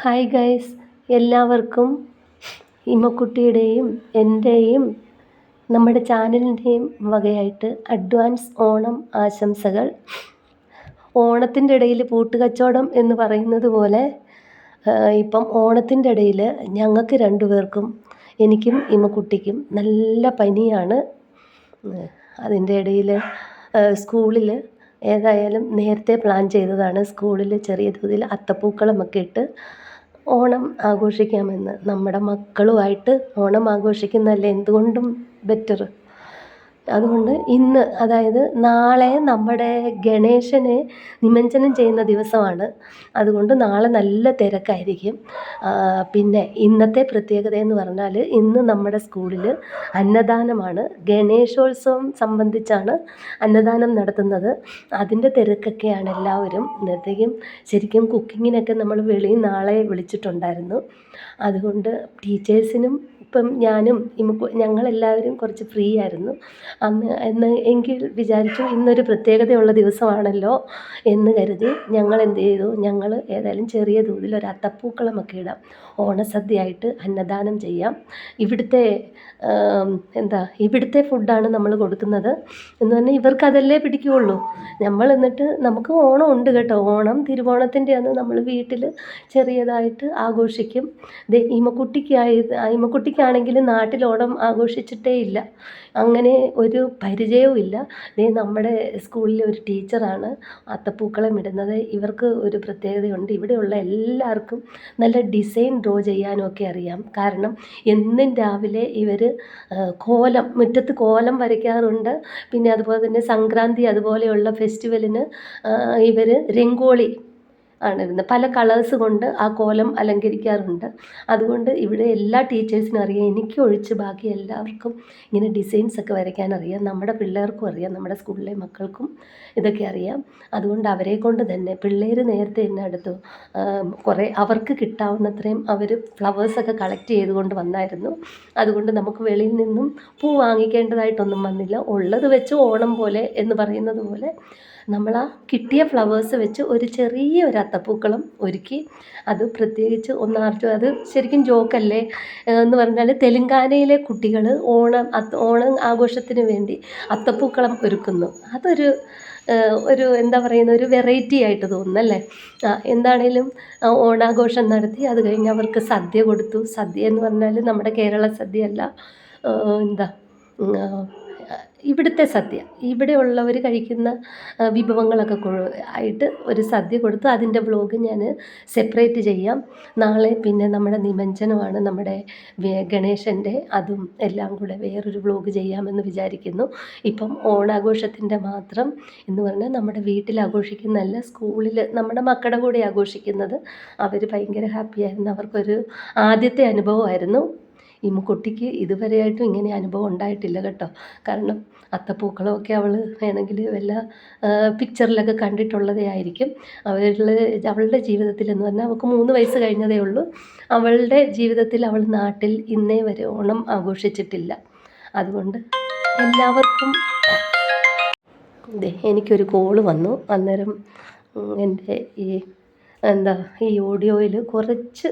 Hi guys, എല്ലാവർക്കും ഇമ്മക്കുട്ടിയുടെയും എൻ്റെയും നമ്മുടെ ചാനലിൻ്റെയും വകയായിട്ട് അഡ്വാൻസ് ഓണം ആശംസകൾ. ഓണത്തിൻ്റെ ഇടയിൽ പൂട്ടുകച്ചവടം എന്ന് പറയുന്നത് പോലെ ഇപ്പം ഓണത്തിൻ്റെ ഇടയിൽ ഞങ്ങൾക്ക് രണ്ടുപേർക്കും, എനിക്കും ഇമ്മക്കുട്ടിക്കും നല്ല പനിയാണ്. അതിൻ്റെ ഇടയിൽ സ്കൂളിൽ ഏതായാലും നേരത്തെ പ്ലാൻ ചെയ്തതാണ്. സ്കൂളിൽ ചെറിയ തോതിൽ അത്തപ്പൂക്കളമൊക്കെ ഇട്ട് ഓണം ആഘോഷിക്കാമെന്ന്. നമ്മുടെ മക്കളുമായിട്ട് ഓണം ആഘോഷിക്കുന്നതല്ലേ എന്തുകൊണ്ടും ബെറ്റർ. അതുകൊണ്ട് ഇന്ന്, അതായത് നാളെ നമ്മുടെ ഗണേശനെ നിമജ്ജനം ചെയ്യുന്ന ദിവസമാണ്. അതുകൊണ്ട് നാളെ നല്ല തിരക്കായിരിക്കും. പിന്നെ ഇന്നത്തെ പ്രത്യേകത എന്ന് പറഞ്ഞാൽ, ഇന്ന് നമ്മുടെ സ്കൂളിൽ അന്നദാനമാണ്. ഗണേശോത്സവം സംബന്ധിച്ചാണ് അന്നദാനം നടത്തുന്നത്. അതിൻ്റെ തിരക്കൊക്കെയാണ് എല്ലാവരും. ഇന്നത്തേക്കും ശരിക്കും കുക്കിങ്ങിനൊക്കെ നമ്മൾ വെളിയിൽ നാളെ വിളിച്ചിട്ടുണ്ടായിരുന്നു. അതുകൊണ്ട് ടീച്ചേഴ്സിനും ഇപ്പം ഞാനും ഞങ്ങളെല്ലാവരും കുറച്ച് ഫ്രീ ആയിരുന്നു എന്ന് എങ്കിൽ വിചാരിച്ചു ഇന്നൊരു പ്രത്യേകതയുള്ള ദിവസമാണല്ലോ എന്ന് കരുതി ഞങ്ങൾ എന്ത് ചെയ്തു, ഞങ്ങൾ ഏതായാലും ചെറിയ തോതിൽ ഒരു അത്തപ്പൂക്കളമൊക്കെ ഇടാം, ഓണസദ്യയായിട്ട് അന്നദാനം ചെയ്യാം. ഇവിടുത്തെ ഫുഡാണ് നമ്മൾ കൊടുക്കുന്നത് എന്ന് പറഞ്ഞാൽ ഇവർക്ക് അതല്ലേ പിടിക്കുകയുള്ളൂ. നമ്മൾ എന്നിട്ട് നമുക്ക് ഓണം ഉണ്ട് കേട്ടോ. ഓണം തിരുവോണത്തിൻ്റെ അന്ന് നമ്മൾ വീട്ടിൽ ചെറിയതായിട്ട് ആഘോഷിക്കും. ഇമ്മക്കുട്ടിക്കാണെങ്കിൽ നാട്ടിൽ ഓണം ആഘോഷിച്ചിട്ടേ ഇല്ല, അങ്ങനെ ഒരു പരിചയവും ഇല്ല. നമ്മുടെ സ്കൂളിലെ ഒരു ടീച്ചറാണ് അത്തപ്പൂക്കളം ഇടുന്നത്. ഇവർക്ക് ഒരു പ്രത്യേകതയുണ്ട്. ഇവിടെയുള്ള എല്ലാവർക്കും നല്ല ഡിസൈൻ ഡ്രോ ചെയ്യാനും ഒക്കെ അറിയാം. കാരണം എന്നും രാവിലെ ഇവർ മുറ്റത്ത് കോലം വരയ്ക്കാറുണ്ട്. പിന്നെ അതുപോലെ തന്നെ സംക്രാന്തി അതുപോലെയുള്ള ഫെസ്റ്റിവലിന് ഇവർ രംഗോളി ആണ് ഇടുന്നത്. പല കളേഴ്സ് കൊണ്ട് ആ കോലം അലങ്കരിക്കാറുണ്ട്. അതുകൊണ്ട് ഇവിടെ എല്ലാ ടീച്ചേഴ്സിനും അറിയാം, എനിക്ക് ഒഴിച്ച് ബാക്കി എല്ലാവർക്കും ഇങ്ങനെ ഡിസൈൻസൊക്കെ വരയ്ക്കാൻ അറിയാം. നമ്മുടെ പിള്ളേർക്കും അറിയാം, നമ്മുടെ സ്കൂളിലെ മക്കൾക്കും ഇതൊക്കെ അറിയാം. അതുകൊണ്ട് അവരെ കൊണ്ട് തന്നെ പിള്ളേർ നേരത്തെ എന്നെ അടുത്തു കുറേ അവർക്ക് കിട്ടാവുന്നത്രയും അവർ ഫ്ലവേഴ്സൊക്കെ കളക്ട് ചെയ്തുകൊണ്ട് വന്നായിരുന്നു. അതുകൊണ്ട് നമുക്ക് വെളിയിൽ നിന്നും പൂ വാങ്ങിക്കേണ്ടതായിട്ടൊന്നും വന്നില്ല. ഉള്ളത് വെച്ച് ഓണം പോലെ എന്ന് പറയുന്നത് പോലെ നമ്മൾ ആ കിട്ടിയ ഫ്ലവേഴ്സ് വെച്ച് ഒരു ചെറിയൊരു അത്തപ്പൂക്കളം ഒരുക്കി. അത് പ്രത്യേകിച്ച് അത് ശരിക്കും ജോക്കല്ലേ എന്ന് പറഞ്ഞാൽ, തെലുങ്കാനയിലെ കുട്ടികൾ ഓണം ആഘോഷത്തിന് വേണ്ടി അത്തപ്പൂക്കളം ഒരുക്കുന്നു. അതൊരു എന്താ പറയുന്ന ഒരു വെറൈറ്റി ആയിട്ട് തോന്നുന്നല്ലേ. എന്താണേലും ഓണാഘോഷം നടത്തി അത് കഴിഞ്ഞ് അവർക്ക് സദ്യ കൊടുത്തു. സദ്യ എന്ന് പറഞ്ഞാൽ നമ്മുടെ കേരള സദ്യയല്ല, ഇവിടുത്തെ സദ്യ, ഇവിടെ ഉള്ളവർ കഴിക്കുന്ന വിഭവങ്ങളൊക്കെ ആയിട്ട് ഒരു സദ്യ കൊടുത്തു. അതിൻ്റെ വ്ലോഗ് ഞാൻ സെപ്പറേറ്റ് ചെയ്യാം. നാളെ പിന്നെ നമ്മുടെ നിമജ്ജനമാണ്, നമ്മുടെ ഗണേശൻ്റെ. അതും എല്ലാം കൂടെ വേറൊരു വ്ലോഗ് ചെയ്യാമെന്ന് വിചാരിക്കുന്നു. ഇപ്പം ഓണാഘോഷത്തിൻ്റെ മാത്രം എന്ന് പറഞ്ഞാൽ നമ്മുടെ വീട്ടിൽ ആഘോഷിക്കുന്നതല്ല, സ്കൂളിൽ നമ്മുടെ മക്കളുടെ കൂടെ ആഘോഷിക്കുന്നത്. അവർ ഭയങ്കര ഹാപ്പിയായിരുന്നു. അവർക്കൊരു ആദ്യത്തെ അനുഭവമായിരുന്നു. ഇമ്മക്കുട്ടിക്ക് ഇതുവരെയായിട്ടും ഇങ്ങനെ അനുഭവം ഉണ്ടായിട്ടില്ല കേട്ടോ. കാരണം അത്തപ്പൂക്കളമൊക്കെ അവൾ വേണമെങ്കിൽ വല്ല പിക്ചറിലൊക്കെ കണ്ടിട്ടുള്ളതേ ആയിരിക്കും. അവളുടെ ജീവിതത്തിൽ എന്ന് പറഞ്ഞാൽ അവൾക്ക് 3 വയസ്സ് കഴിഞ്ഞതേ ഉള്ളൂ. അവളുടെ ജീവിതത്തിൽ അവൾ നാട്ടിൽ ഇന്നേ വരെ ഓണം ആഘോഷിച്ചിട്ടില്ല. അതുകൊണ്ട് എല്ലാവർക്കും എനിക്കൊരു കോള് വന്നു. അന്നേരം എൻ്റെ ഈ ഓഡിയോയിൽ കുറച്ച്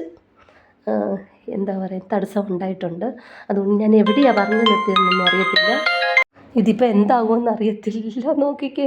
തടസ്സം ഉണ്ടായിട്ടുണ്ട്. അതുകൊണ്ട് ഞാൻ എവിടെയാണ് പറഞ്ഞു നിർത്തിയതെന്നൊന്നും അറിയത്തില്ല. ഇതിപ്പോൾ എന്താകുമെന്ന് അറിയത്തില്ല. നോക്കിക്കേ.